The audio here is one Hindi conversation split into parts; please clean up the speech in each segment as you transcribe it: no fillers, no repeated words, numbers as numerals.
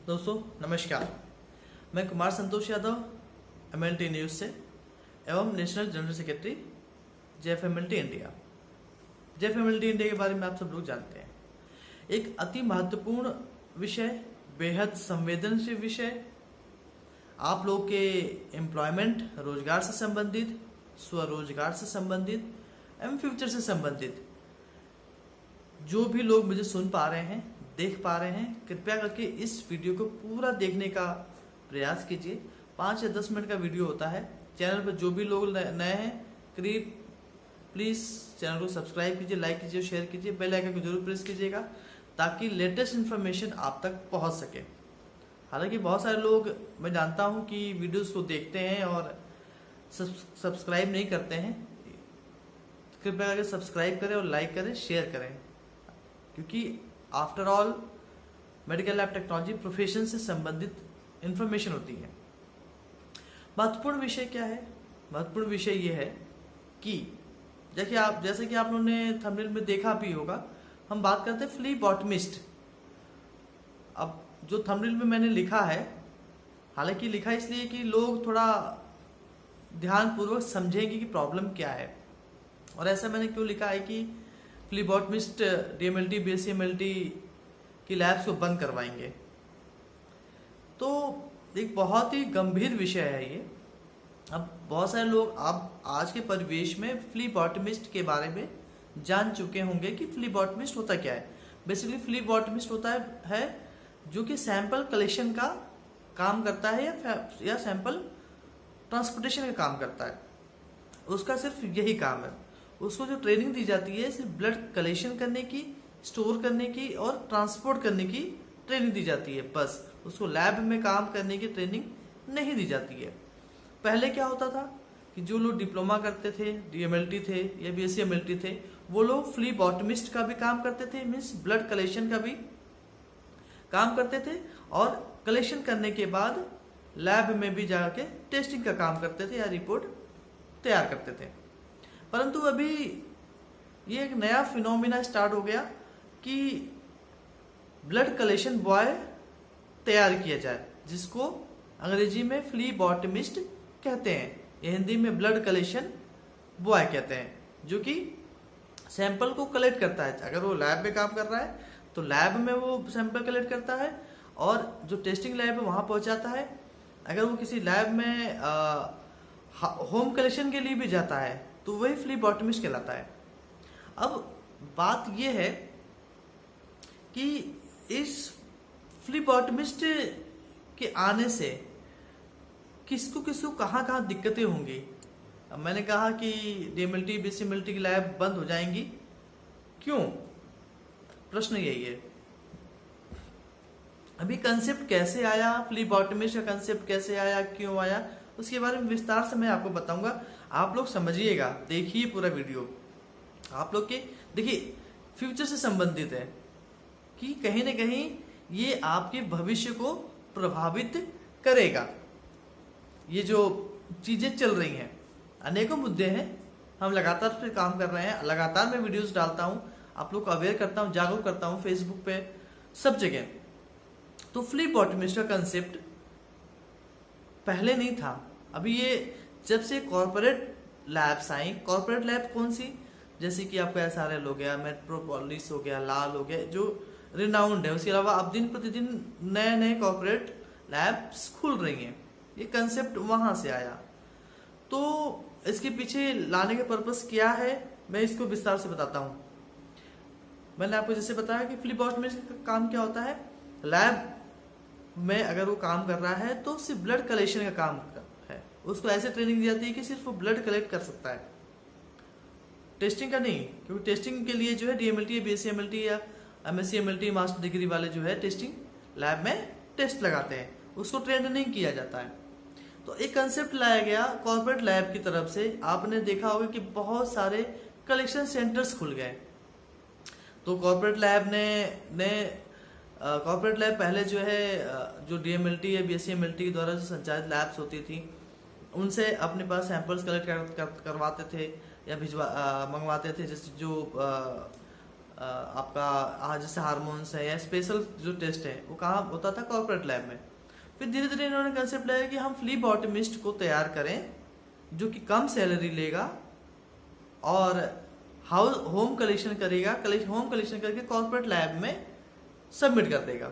दोस्तों नमस्कार, मैं कुमार संतोष यादव एमएलटी न्यूज़ से एवं national general secretary JFMLT India. JFMLT India के बारे में आप सब लोग जानते हैं। एक अति महत्वपूर्ण विषय, बेहद संवेदनशील विषय, आप लोग के एम्प्लॉयमेंट, रोजगार से संबंधित, स्वरोजगार से संबंधित एवं फ्यूचर से संबंधित जो भी लोग मुझे सुन पा रहे हैं, देख पा रहे हैं, कृपया करके इस वीडियो को पूरा देखने का प्रयास कीजिए। 5 या 10 मिनट का वीडियो होता है। चैनल पर जो भी लोग नए हैं, प्लीज़ चैनल को सब्सक्राइब कीजिए, लाइक कीजिए, शेयर कीजिए, बेल आइकन को जरूर प्रेस कीजिएगा ताकि लेटेस्ट इन्फॉर्मेशन आप तक पहुंच सके। हालांकि बहुत सारे लोग, मैं जानता हूं कि वीडियोस को देखते हैं और सब्सक्राइब नहीं करते हैं। कृपया करके सब्सक्राइब करें और लाइक करें, शेयर करें, क्योंकि after all medical lab technology profession से संबंधित इंफॉर्मेशन होती है। महत्वपूर्ण विषय क्या है? महत्वपूर्ण विषय ये है कि जैसे कि आप लोगों ने थंबनेल में देखा भी होगा, हम बात करते हैं फ्लीबॉटमिस्ट। अब जो थंबनेल में मैंने लिखा है, हालांकि लिखा इसलिए कि लोग थोड़ा ध्यानपूर्वक समझेंगे कि प्रॉब्लम क्या है। और ऐसा मैंने क्यों लिखा है कि फ्लीबॉटमिस्ट डीएमएलटी बीएससीएमएलटी की लैब्स को बंद करवाएंगे। तो एक बहुत ही गंभीर विषय है ये। अब बहुत सारे लोग आप आज के परिवेश में फ्लीबॉटमिस्ट के बारे में जान चुके होंगे कि फ्लीबॉटमिस्ट होता क्या है। बेसिकली फ्लीबॉटमिस्ट होता है जो कि सैंपल कलेक्शन का काम करता है या सैंपल ट्रांसपोर्टेशन का काम करता है। उसका सिर्फ यही काम है। उसको जो ट्रेनिंग दी जाती है सिर्फ ब्लड कलेक्शन करने की, स्टोर करने की और ट्रांसपोर्ट करने की ट्रेनिंग दी जाती है। बस उसको लैब में काम करने की ट्रेनिंग नहीं दी जाती है। पहले क्या होता था कि जो लोग डिप्लोमा करते थे, डीएमएलटी थे या बीएससीएमएलटी थे, वो लोग फ्लीबॉटमिस्ट का भी काम करते थे, मीन्स ब्लड कलेक्शन का भी काम करते थे, और कलेक्शन करने के बाद लैब में भी जाके टेस्टिंग का काम करते थे या रिपोर्ट तैयार करते थे। परंतु अभी ये एक नया फिनोमिना स्टार्ट हो गया कि ब्लड कलेक्शन बॉय तैयार किया जाए, जिसको अंग्रेजी में फ्लीबॉटमिस्ट कहते हैं या हिंदी में ब्लड कलेक्शन बॉय कहते हैं, जो कि सैंपल को कलेक्ट करता है। अगर वो लैब में काम कर रहा है तो लैब में वो सैंपल कलेक्ट करता है और जो टेस्टिंग लैब है वहां पहुंचाता है। अगर वो किसी लैब में होम कलेक्शन के लिए भी जाता है तो वही फ्लीबॉटमिस्ट कहलाता है। अब बात यह है कि इस फ्लीबॉटमिस्ट के आने से किसको कहाँ दिक्कतें होंगी। अब मैंने कहा कि डीएमएलटी बीएससीएमएलटी की लैब बंद हो जाएंगी, क्यों? प्रश्न यही है। अभी कंसेप्ट कैसे आया, फ्लीबॉटमिस्ट का कंसेप्ट कैसे आया, क्यों आया, उसके बारे में विस्तार से मैं आपको बताऊंगा। आप लोग समझिएगा, देखिए पूरा वीडियो। आप लोग के देखिए फ्यूचर से संबंधित है कि कहीं ना कहीं ये आपके भविष्य को प्रभावित करेगा। ये जो चीजें चल रही हैं, अनेकों मुद्दे हैं, हम लगातार उस पर काम कर रहे हैं। लगातार मैं वीडियोस डालता हूं, आप लोग को अवेयर करता हूं, जागरूक करता हूं, फेसबुक पे, सब जगह। तो फ्लीबॉटमिस्ट का कंसेप्ट पहले नहीं था। अभी ये जब से कॉर्पोरेट लैब्स आई, कॉर्पोरेट लैब कौन सी, जैसे कि आपका एसआरएल हो गया, मेट्रोपोलिस हो गया, लाल हो गया, जो रिनाउंड है। उसके अलावा अब दिन प्रतिदिन नए नए कॉर्पोरेट लैब्स खुल रही हैं। ये कंसेप्ट वहां से आया। तो इसके पीछे लाने का पर्पस क्या है, मैं इसको विस्तार से बताता हूं। मैंने आपको जैसे बताया कि फ्लीबॉटमिस्ट का काम क्या होता है। लैब में अगर वो काम कर रहा है तो सिर्फ ब्लड कलेक्शन का काम है। उसको ऐसे ट्रेनिंग दी जाती है कि सिर्फ वो ब्लड कलेक्ट कर सकता है, टेस्टिंग का नहीं। क्योंकि टेस्टिंग के लिए जो है डीएमएलटी या बीएससीएमएलटी या एमएससीएमएलटी मास्टर डिग्री वाले जो है टेस्टिंग लैब में टेस्ट लगाते हैं, उसको ट्रेन नहीं किया जाता है। तो एक कंसेप्ट लाया गया कॉर्पोरेट लैब की तरफ से। आपने देखा होगा कि बहुत सारे कलेक्शन सेंटर्स खुल गए। तो कॉर्पोरेट लैब पहले जो है जो डीएमएलटी या बीएससीएमएलटी के द्वारा जो संचालित लैब्स होती थी, उनसे अपने पास सैंपल्स कलेक्ट करवाते थे या मंगवाते थे। जैसे जो आपका जैसे हार्मोन्स है या स्पेशल जो टेस्ट है वो कहाँ होता था, कॉर्पोरेट लैब में। फिर धीरे धीरे इन्होंने कंसेप्ट लाया कि हम फ्लीबॉटमिस्ट को तैयार करें जो कि कम सैलरी लेगा और होम कलेक्शन करेगा, होम कलेक्शन करके कॉर्पोरेट लैब में सबमिट कर देगा,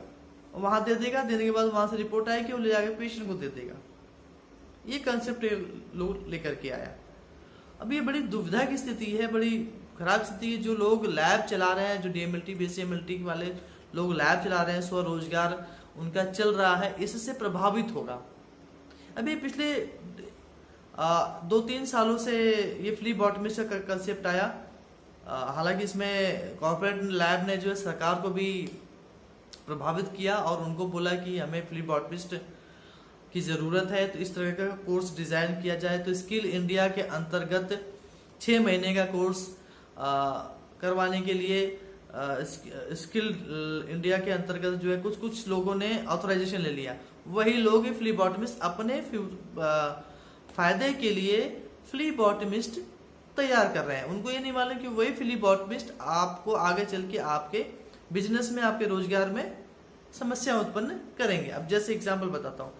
वहां दे देगा, देने के बाद वहां से रिपोर्ट आएगी, वो ले जाकर पेशेंट को दे देगा। ये कंसेप्ट लोग लेकर के आया। अब ये बड़ी दुविधा की स्थिति है, बड़ी खराब स्थिति है। जो लोग लैब चला रहे हैं, जो डीएमएलटी बीएसएमएलटी वाले लोग लैब चला रहे हैं, स्वरोजगार उनका चल रहा है, इससे प्रभावित होगा। अभी पिछले 2-3 सालों से ये फ्लीबॉटमिस्ट का कंसेप्ट आया। हालांकि इसमें कॉर्पोरेट लैब ने जो है सरकार को भी प्रभावित किया और उनको बोला कि हमें फ्लीबॉटमिस्ट की ज़रूरत है, तो इस तरह का कोर्स डिज़ाइन किया जाए। तो स्किल इंडिया के अंतर्गत 6 महीने का कोर्स करवाने के लिए स्किल इंडिया के अंतर्गत जो है कुछ लोगों ने ऑथराइजेशन ले लिया। वही लोग फ्लीबॉटमिस्ट अपने फायदे के लिए फ्लीबॉटमिस्ट तैयार कर रहे हैं। उनको ये नहीं मालूम कि वही फ्लीबॉटमिस्ट आपको आगे चल के आपके बिजनेस में, आपके रोजगार में समस्या उत्पन्न करेंगे। अब जैसे एग्जांपल बताता हूँ,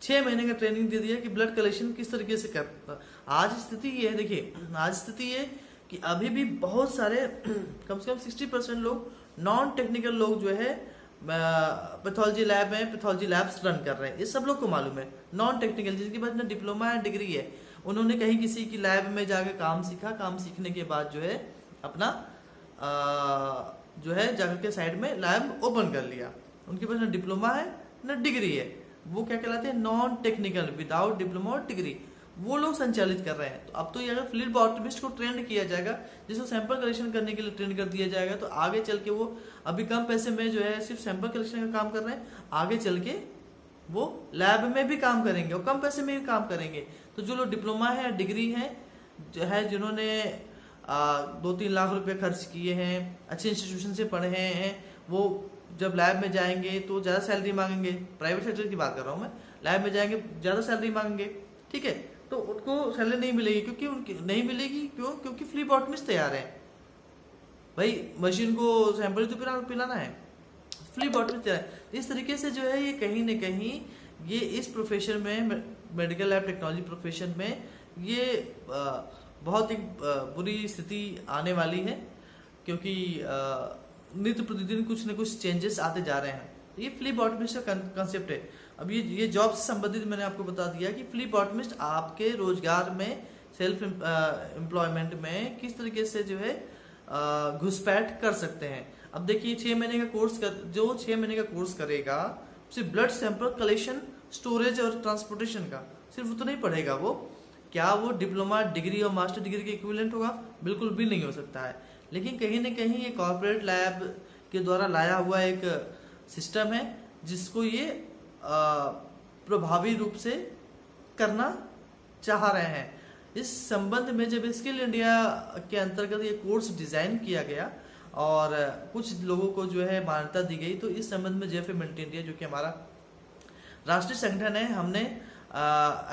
6 महीने का ट्रेनिंग दे दिया कि ब्लड कलेक्शन किस तरीके से करता। आज स्थिति ये है, देखिए आज स्थिति ये कि अभी भी बहुत सारे कम से कम 60% लोग नॉन टेक्निकल लोग जो है पैथोलॉजी लैब में पैथोलॉजी लैब्स रन कर रहे हैं। ये सब लोग को मालूम है, नॉन टेक्निकल जिनके पास ना डिप्लोमा या डिग्री है, उन्होंने कहीं किसी की लैब में जाकर काम सीखा, काम सीखने के बाद जो है अपना जो है जाकर के साइड में लैब ओपन कर लिया। उनके पास ना डिप्लोमा है ना डिग्री है, वो क्या कहलाते हैं, नॉन टेक्निकल, विदाउट डिप्लोमा और डिग्री, वो लोग संचालित कर रहे हैं। तो अब तो ये अगर फ्लीबॉटमिस्ट को ट्रेंड किया जाएगा, जिसको सैंपल कलेक्शन करने के लिए ट्रेंड कर दिया जाएगा, तो आगे चल के वो अभी कम पैसे में जो है सिर्फ सैंपल कलेक्शन का काम कर रहे हैं, आगे चल के वो लैब में भी काम करेंगे और कम पैसे में भी काम करेंगे। तो जो लोग डिप्लोमा है, डिग्री है, जो है जिन्होंने 2-3 लाख रुपए खर्च किए हैं, अच्छे इंस्टीट्यूशन से पढ़े हैं, वो जब लैब में जाएंगे तो ज़्यादा सैलरी मांगेंगे। प्राइवेट सेक्टर की बात कर रहा हूँ मैं, लैब में जाएंगे ज़्यादा सैलरी मांगेंगे, ठीक है, तो उनको सैलरी नहीं मिलेगी। क्योंकि उनकी नहीं मिलेगी, क्यों? क्योंकि फ्लीबॉटमिस्ट तैयार है भाई, मशीन को सैंपल तो पिलाना है, फ्लीबॉटमिस्ट तैयार है। इस तरीके से जो है ये कहीं ना कहीं ये इस प्रोफेशन में, मेडिकल लैब टेक्नोलॉजी प्रोफेशन में ये बहुत ही बुरी स्थिति आने वाली है, क्योंकि नित्य प्रतिदिन कुछ न कुछ चेंजेस आते जा रहे हैं। ये फ्लीबॉटमिस्ट का कंसेप्ट है। अब ये जॉब से संबंधित मैंने आपको बता दिया कि फ्लीबॉटमिस्ट आपके रोजगार में, सेल्फ एम्प्लॉयमेंट में किस तरीके से जो है घुसपैठ कर सकते हैं। अब देखिए 6 महीने का कोर्स जो 6 महीने का कोर्स करेगा, सिर्फ ब्लड सैंपल कलेक्शन, स्टोरेज और ट्रांसपोर्टेशन का सिर्फ उतना ही पढ़ेगा वो। क्या वो डिप्लोमा, डिग्री और मास्टर डिग्री के इक्विवेलेंट होगा? बिल्कुल भी नहीं हो सकता है। लेकिन कहीं ना कहीं ये कॉर्पोरेट लैब के द्वारा लाया हुआ एक सिस्टम है जिसको ये प्रभावी रूप से करना चाह रहे हैं। इस संबंध में जब स्किल इंडिया के अंतर्गत ये कोर्स डिजाइन किया गया और कुछ लोगों को जो है मान्यता दी गई, तो इस संबंध में जेएफएमएलटी इंडिया जो कि हमारा राष्ट्रीय संगठन है, हमने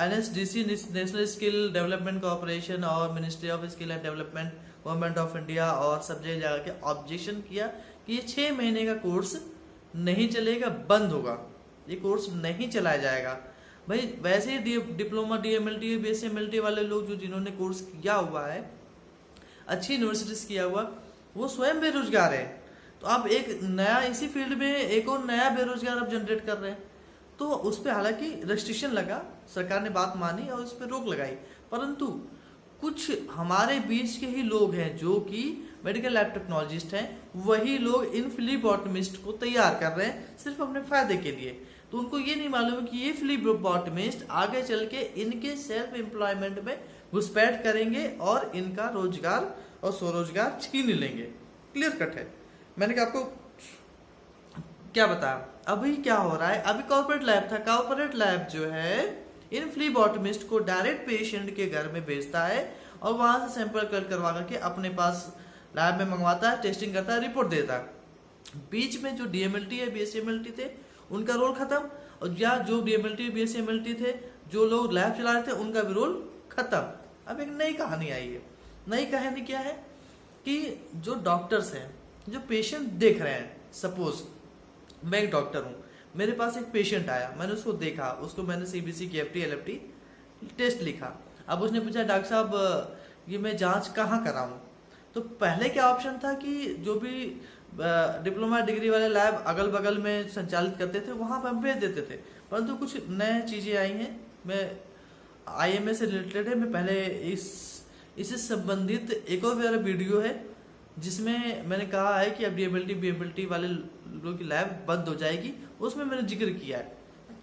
NSDC national skill development corporation और ministry of skill and development, government of India और सब जगह जाकर ऑब्जेक्शन किया कि ये 6 महीने का कोर्स नहीं चलेगा, बंद होगा, ये कोर्स नहीं चलाया जाएगा। भाई वैसे ही डिप्लोमा, डीएमएलटी, बीएसएमएलटी वाले लोग जो जिन्होंने कोर्स किया हुआ है, अच्छी यूनिवर्सिटीज किया हुआ, वो स्वयं बेरोजगार है। तो आप एक नया इसी फील्ड में एक और नया बेरोजगार आप जनरेट कर रहे हैं। तो उस पर हालांकि रेस्ट्रिक्शन लगा, सरकार ने बात मानी और उस पर रोक लगाई, परंतु कुछ हमारे बीच के ही लोग हैं जो कि मेडिकल लैब टेक्नोलॉजिस्ट हैं, वही लोग इन फ्लीबॉटमिस्ट को तैयार कर रहे हैं सिर्फ अपने फायदे के लिए। तो उनको ये नहीं मालूम कि ये फ्लीबॉटमिस्ट आगे चल के इनके सेल्फ एम्प्लॉयमेंट में घुसपैठ करेंगे और इनका रोजगार और स्वरोजगार छीन लेंगे। क्लियर कट है। मैंने क्या आपको क्या बताया? अभी क्या हो रहा है, अभी कॉर्पोरेट लैब था, कॉर्पोरेट लैब जो है इन फ्लीबॉटमिस्ट को डायरेक्ट पेशेंट के घर में भेजता है और वहां से सैंपल कलेक्ट करवा करके अपने पास लैब में मंगवाता है, टेस्टिंग करता है, रिपोर्ट देता है। बीच में जो डीएमएलटी है, बीएसएमएलटी थे, उनका रोल खत्म, और या जो डीएमएलटी, बीएसएमएलटी थे, जो लोग लैब चला रहे थे, उनका भी रोल खत्म। अब एक नई कहानी आई है। नई कहानी क्या है कि जो डॉक्टर्स हैं, जो पेशेंट देख रहे हैं, सपोज मैं एक डॉक्टर हूँ, मेरे पास एक पेशेंट आया, मैंने उसको देखा, उसको मैंने सीबीसी KFT LFT टेस्ट लिखा। अब उसने पूछा डॉक्टर साहब ये मैं जांच कहाँ कराऊं? तो पहले क्या ऑप्शन था कि जो भी डिप्लोमा डिग्री वाले लैब अगल बगल में संचालित करते थे वहां पर हम भेज देते थे, परंतु कुछ नए चीजें आई हैं। मैं IMA से रिलेटेड है, मैं पहले इससे संबंधित एक और मेरा वीडियो है जिसमें मैंने कहा है कि अब DMLT BMLT वाले लोगों की लैब बंद हो जाएगी, उसमें मैंने जिक्र किया है।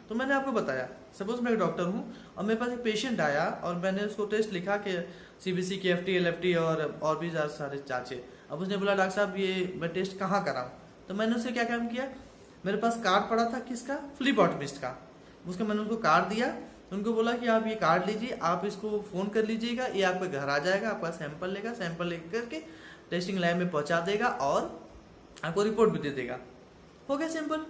तो मैंने आपको बताया, सपोज मैं एक डॉक्टर हूँ और मेरे पास एक पेशेंट आया और मैंने उसको टेस्ट लिखा कि CBC KFT LFT और भी सारे जांचे। अब उसने बोला डॉक्टर साहब ये मैं टेस्ट कहाँ कराऊँ? तो मैंने उससे क्या काम किया, मेरे पास कार्ड पड़ा था किसका, फ्लीबॉटमिस्ट का, उसका मैंने उनको कार्ड दिया, उनको बोला कि आप ये कार्ड लीजिए, आप इसको फ़ोन कर लीजिएगा, ये आपके घर आ जाएगा, आपका सैंपल लेगा, सैंपल लेकर के टेस्टिंग लैब में पहुंचा देगा और आपको रिपोर्ट भी दे देगा। हो गया सिंपल।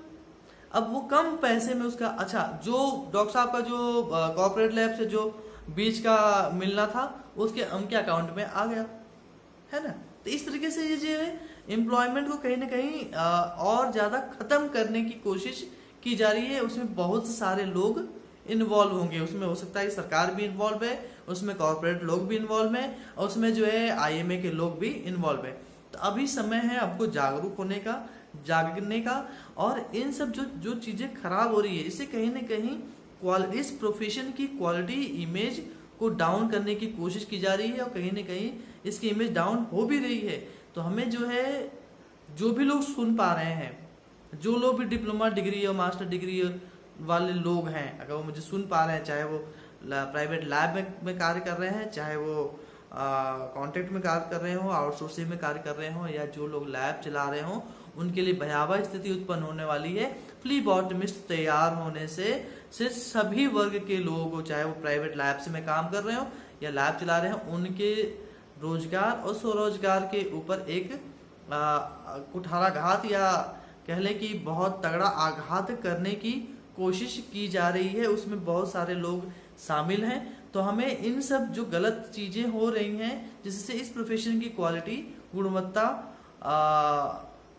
अब वो कम पैसे में उसका, अच्छा जो डॉक्टर साहब का जो कॉर्पोरेट लैब से जो बीच का मिलना था उसके उनके अकाउंट में आ गया, है ना। तो इस तरीके से ये जो एम्प्लॉयमेंट को कहीं ना कहीं और ज़्यादा ख़त्म करने की कोशिश की जा रही है। उसमें बहुत सारे लोग इन्वॉल्व होंगे, उसमें हो सकता है सरकार भी इन्वॉल्व है, उसमें कॉर्पोरेट लोग भी इन्वॉल्व हैं और उसमें जो है IMA के लोग भी इन्वॉल्व है। तो अभी समय है आपको जागरूक होने का, जागने का, और इन सब जो चीज़ें खराब हो रही है इससे कहीं ना कहीं इस प्रोफेशन की क्वालिटी इमेज को डाउन करने की कोशिश की जा रही है और कहीं ना कहीं इसकी इमेज डाउन हो भी रही है। तो हमें जो है, जो भी लोग सुन पा रहे हैं, जो लोग भी डिप्लोमा डिग्री और मास्टर डिग्री वाले लोग हैं, अगर वो मुझे सुन पा रहे हैं, चाहे वो प्राइवेट लैब में कार्य कर रहे हैं, चाहे वो कॉन्ट्रैक्ट में कार्य कर रहे हो, आउटसोर्सिंग में कार्य कर रहे हो, या जो लोग लैब चला रहे हो, उनके लिए भयावह स्थिति उत्पन्न होने वाली है। फ्लीबॉटमिस्ट तैयार होने से सभी वर्ग के लोगों को, चाहे वो प्राइवेट लैब से में काम कर रहे हो या लैब चला रहे हो, उनके रोजगार और स्वरोजगार के ऊपर एक कुठाराघात या कह लें कि बहुत तगड़ा आघात करने की कोशिश की जा रही है। उसमें बहुत सारे लोग शामिल हैं। तो हमें इन सब जो गलत चीज़ें हो रही हैं जिससे इस प्रोफेशन की क्वालिटी, गुणवत्ता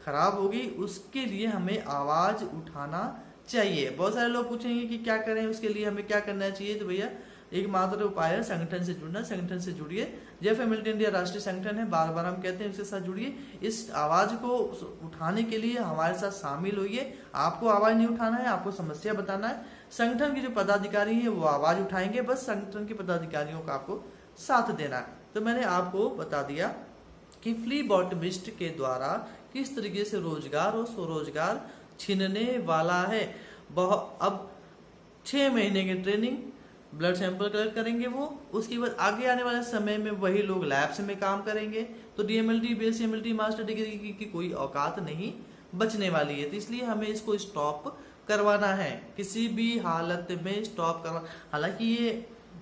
खराब होगी, उसके लिए हमें आवाज़ उठाना चाहिए। बहुत सारे लोग पूछेंगे कि क्या करें, उसके लिए हमें क्या करना चाहिए। तो भैया एक मात्र उपाय है संगठन से जुड़ना। संगठन से जुड़िए, JFMLT इंडिया राष्ट्रीय संगठन है, बार बार हम कहते हैं उसके साथ जुड़िए। इस आवाज़ को उठाने के लिए हमारे साथ शामिल होइए। आपको आवाज़ नहीं उठाना है, आपको समस्या बताना है। संगठन के जो पदाधिकारी हैं वो आवाज़ उठाएंगे, बस संगठन के पदाधिकारियों का आपको साथ देना है। तो मैंने आपको बता दिया कि फ्लीबॉटमिस्ट के द्वारा किस तरीके से रोजगार और स्वरोजगार छीनने वाला है। अब 6 महीने की ट्रेनिंग, ब्लड सैंपल कलेक्ट करेंगे वो, उसके बाद आगे आने वाले समय में वही लोग लैब्स में काम करेंगे। तो DMLT BSc मास्टर डिग्री की कोई औकात नहीं बचने वाली है। तो इसलिए हमें इसको स्टॉप करवाना है, किसी भी हालत में स्टॉप करवा। हालांकि ये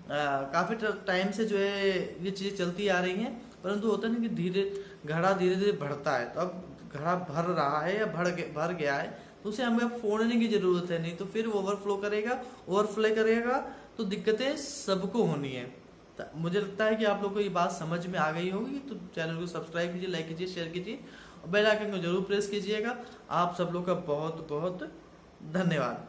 काफ़ी टाइम से जो है ये चीज़ें चलती आ रही हैं, परंतु होता नहीं कि घड़ा धीरे धीरे बढ़ता है। तो अब घड़ा भर रहा है या भर गया है, तो उसे हमें अब फोड़ने की जरूरत है, नहीं तो फिर ओवरफ्लो करेगा तो दिक्कतें सबको होनी है। तो मुझे लगता है कि आप लोग को ये बात समझ में आ गई होगी। तो चैनल को सब्सक्राइब कीजिए, लाइक कीजिए, शेयर कीजिए और बेल आइकन को जरूर प्रेस कीजिएगा। आप सब लोग का बहुत बहुत धन्यवाद।